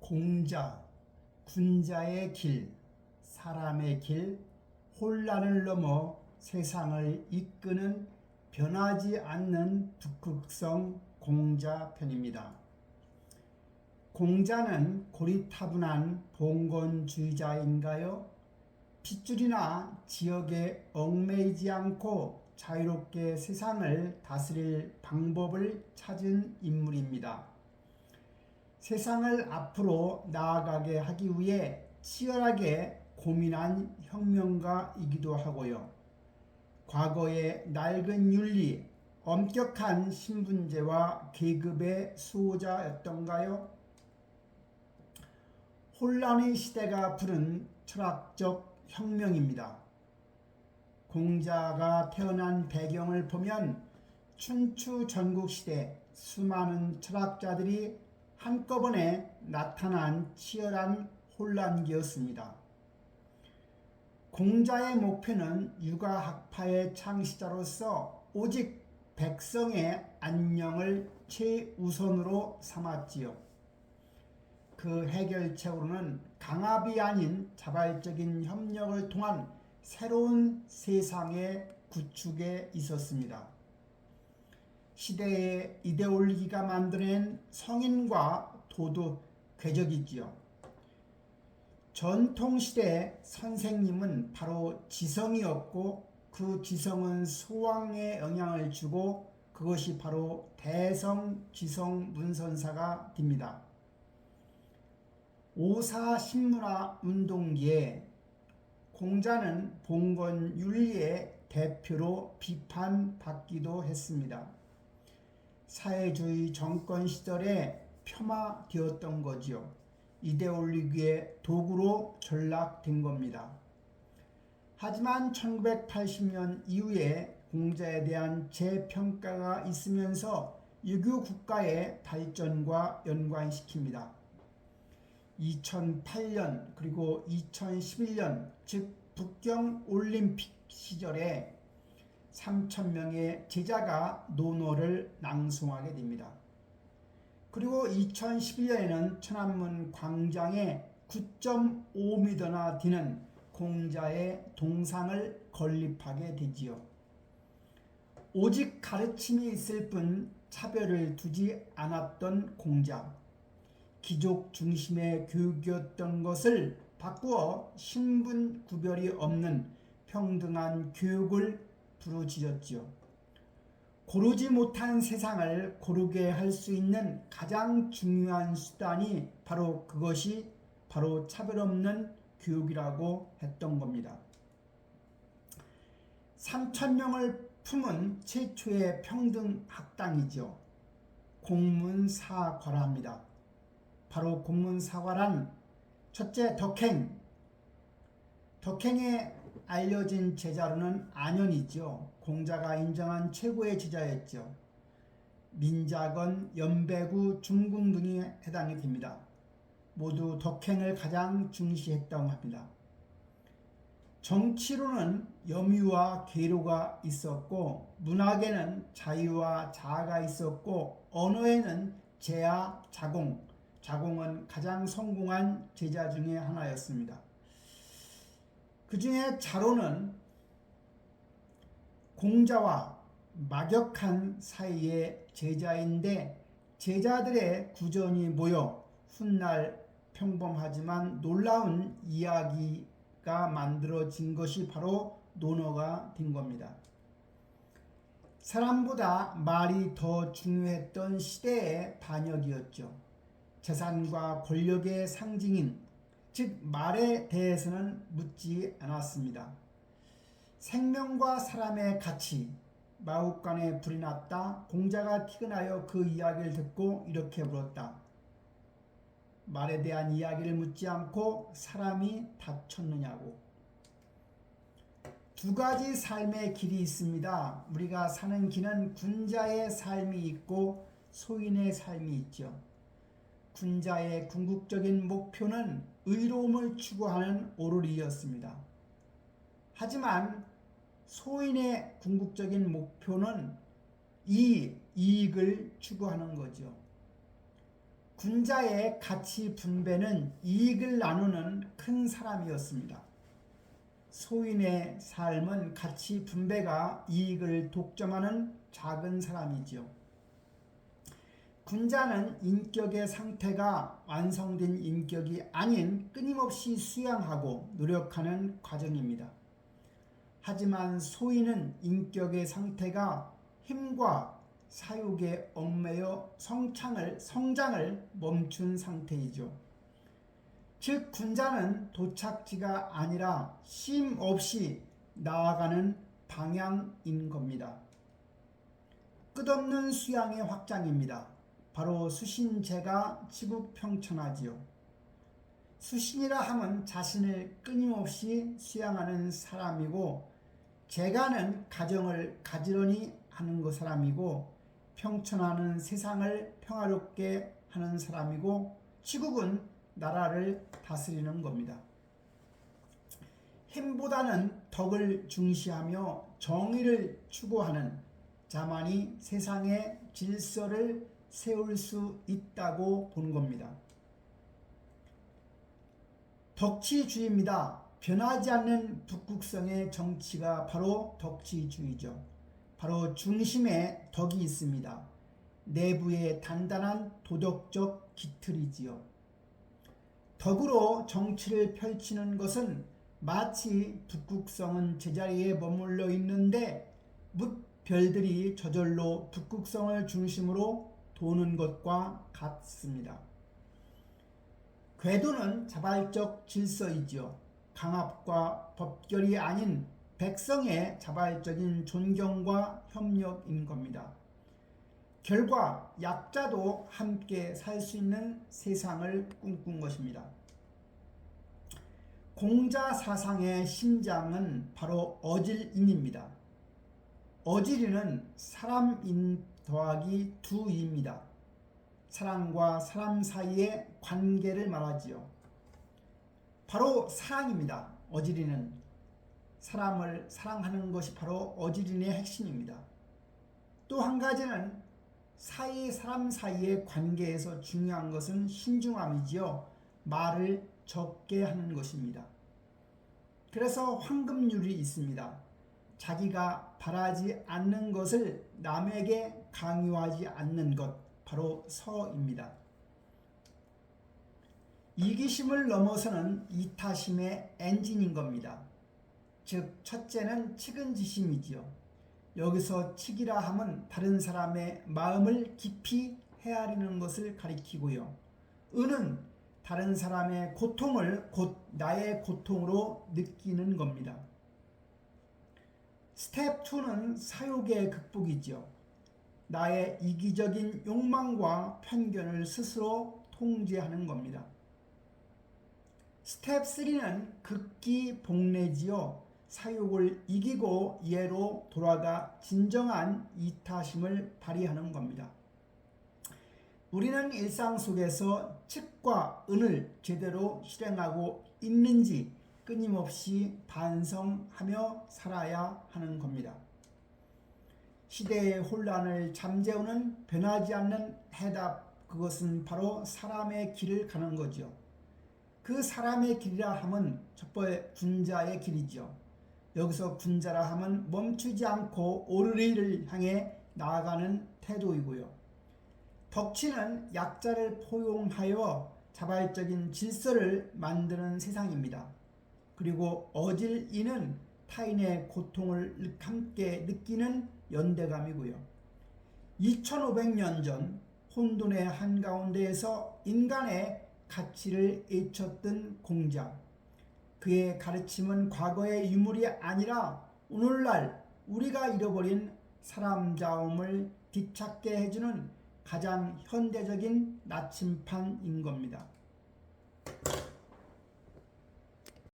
공자, 군자의 길, 사람의 길, 혼란을 넘어 세상을 이끄는 변하지 않는 북극성 공자편입니다. 공자는 고리타분한 봉건주의자인가요? 핏줄이나 지역에 얽매이지 않고 자유롭게 세상을 다스릴 방법을 찾은 인물입니다. 세상을 앞으로 나아가게 하기 위해 치열하게 고민한 혁명가이기도 하고요. 과거의 낡은 윤리, 엄격한 신분제와 계급의 수호자였던가요? 혼란의 시대가 부른 철학적 혁명입니다. 공자가 태어난 배경을 보면 춘추 전국시대 수많은 철학자들이 한꺼번에 나타난 치열한 혼란기였습니다. 공자의 목표는 유가학파의 창시자로서 오직 백성의 안녕을 최우선으로 삼았지요. 그 해결책으로는 강압이 아닌 자발적인 협력을 통한 새로운 세상의 구축에 있었습니다. 시대의 이데올기가 만들어낸 성인과 도덕 궤적이지요. 전통시대 선생님은 바로 지성이었고 그 지성은 소왕에 영향을 주고 그것이 바로 대성지성 문선사가 됩니다. 오사신문화 운동기에 공자는 봉건윤리의 대표로 비판받기도 했습니다. 사회주의 정권 시절에 폄하되었던 거지요. 이데올기의 도구로 전락된 겁니다. 하지만 1980년 이후에 공자에 대한 재평가가 있으면서 유교 국가의 발전과 연관시킵니다. 2008년 그리고 2011년 즉 북경 올림픽 시절에 3,000명의 제자가 논어를 낭송하게 됩니다. 그리고 2011년에는 천안문 광장에 9.5m나 되는 공자의 동상을 건립하게 되지요. 오직 가르침이 있을 뿐 차별을 두지 않았던 공자. 귀족 중심의 교육이었던 것을 바꾸어 신분 구별이 없는 평등한 교육을 부르짖었지요. 고르지 못한 세상을 고르게 할 수 있는 가장 중요한 수단이 그것이 바로 차별 없는 교육이라고 했던 겁니다. 3,000명을 품은 최초의 평등학당이죠. 공문사과랍니다. 바로 공문사과란 첫째 덕행에 알려진 제자로는 안현이죠. 공자가 인정한 최고의 제자였죠. 민작원, 연배구, 중궁 등이 해당이 됩니다. 모두 덕행을 가장 중시했다고 합니다. 정치로는 염유와 계로가 있었고, 문학에는 자유와 자아가 있었고, 언어에는 제야, 자공은 가장 성공한 제자 중에 하나였습니다. 그 중에 자로는 공자와 막역한 사이의 제자인데 제자들의 구전이 모여 훗날 평범하지만 놀라운 이야기가 만들어진 것이 바로 논어가 된 겁니다. 사람보다 말이 더 중요했던 시대의 반역이었죠. 재산과 권력의 상징인 즉 말에 대해서는 묻지 않았습니다. 생명과 사람의 가치, 마हु간에 불이 났다. 공자가 티근하여 그 이야기를 듣고 이렇게 물었다. 말에 대한 이야기를 묻지 않고 사람이 다쳤느냐고. 두 가지 삶의 길이 있습니다. 우리가 사는 길은 군자의 삶이 있고 소인의 삶이 있죠. 군자의 궁극적인 목표는 의로움을 추구하는 오르리였습니다. 하지만 소인의 궁극적인 목표는 이익을 추구하는 거죠. 군자의 가치 분배는 이익을 나누는 큰 사람이었습니다. 소인의 삶은 가치 분배가 이익을 독점하는 작은 사람이지요. 군자는 인격의 상태가 완성된 인격이 아닌 끊임없이 수양하고 노력하는 과정입니다. 하지만 소인은 인격의 상태가 힘과 사욕에 얽매여 성장을 멈춘 상태이죠. 즉 군자는 도착지가 아니라 쉼 없이 나아가는 방향인 겁니다. 끝없는 수양의 확장입니다. 바로 수신제가 지국평천하지요. 수신이라 함은 자신을 끊임없이 수양하는 사람이고, 제가는 가정을 가지런히 하는 그 사람이고, 평천하는 세상을 평화롭게 하는 사람이고, 치국은 나라를 다스리는 겁니다. 힘보다는 덕을 중시하며 정의를 추구하는 자만이 세상의 질서를 세울 수 있다고 보는 겁니다. 덕치주의입니다. 변하지 않는 북극성의 정치가 바로 덕치주의죠. 바로 중심에 덕이 있습니다. 내부에 단단한 도덕적 기틀이지요. 덕으로 정치를 펼치는 것은 마치 북극성은 제자리에 머물러 있는데 뭇별들이 저절로 북극성을 중심으로 도는 것과 같습니다. 궤도는 자발적 질서이지요. 강압과 법결이 아닌 백성의 자발적인 존경과 협력인 겁니다. 결과 약자도 함께 살 수 있는 세상을 꿈꾼 것입니다. 공자 사상의 심장은 바로 어질인입니다. 어질인은 사람인 더하기 두입니다. 사람과 사람 사이의 관계를 말하지요. 바로 사랑입니다. 어질인은 사람을 사랑하는 것이 바로 어질인의 핵심입니다. 또 한 가지는 사람 사이의 관계에서 중요한 것은 신중함이지요. 말을 적게 하는 것입니다. 그래서 황금률이 있습니다. 자기가 바라지 않는 것을 남에게 강요하지 않는 것, 바로 서입니다. 이기심을 넘어서는 이타심의 엔진인 겁니다. 즉 첫째는 측은지심이지요. 여기서 측이라 함은 다른 사람의 마음을 깊이 헤아리는 것을 가리키고요. 은은 다른 사람의 고통을 곧 나의 고통으로 느끼는 겁니다. 스텝 2는 사욕의 극복이지요. 나의 이기적인 욕망과 편견을 스스로 통제하는 겁니다. 스텝 3는 극기복례지요. 사욕을 이기고 예로 돌아가 진정한 이타심을 발휘하는 겁니다. 우리는 일상 속에서 측과 은을 제대로 실행하고 있는지 끊임없이 반성하며 살아야 하는 겁니다. 시대의 혼란을 잠재우는 변하지 않는 해답, 그것은 바로 사람의 길을 가는 거죠. 그 사람의 길이라 함은 첫 번째 군자의 길이죠. 여기서 군자라 함은 멈추지 않고 오르리를 향해 나아가는 태도이고요. 덕치는 약자를 포용하여 자발적인 질서를 만드는 세상입니다. 그리고 어질인은 타인의 고통을 함께 느끼는 연대감이고요. 2500년 전 혼돈의 한가운데에서 인간의 가치를 외쳤던 공자, 그의 가르침은 과거의 유물이 아니라 오늘날 우리가 잃어버린 사람자움을 되찾게 해주는 가장 현대적인 나침판인 겁니다.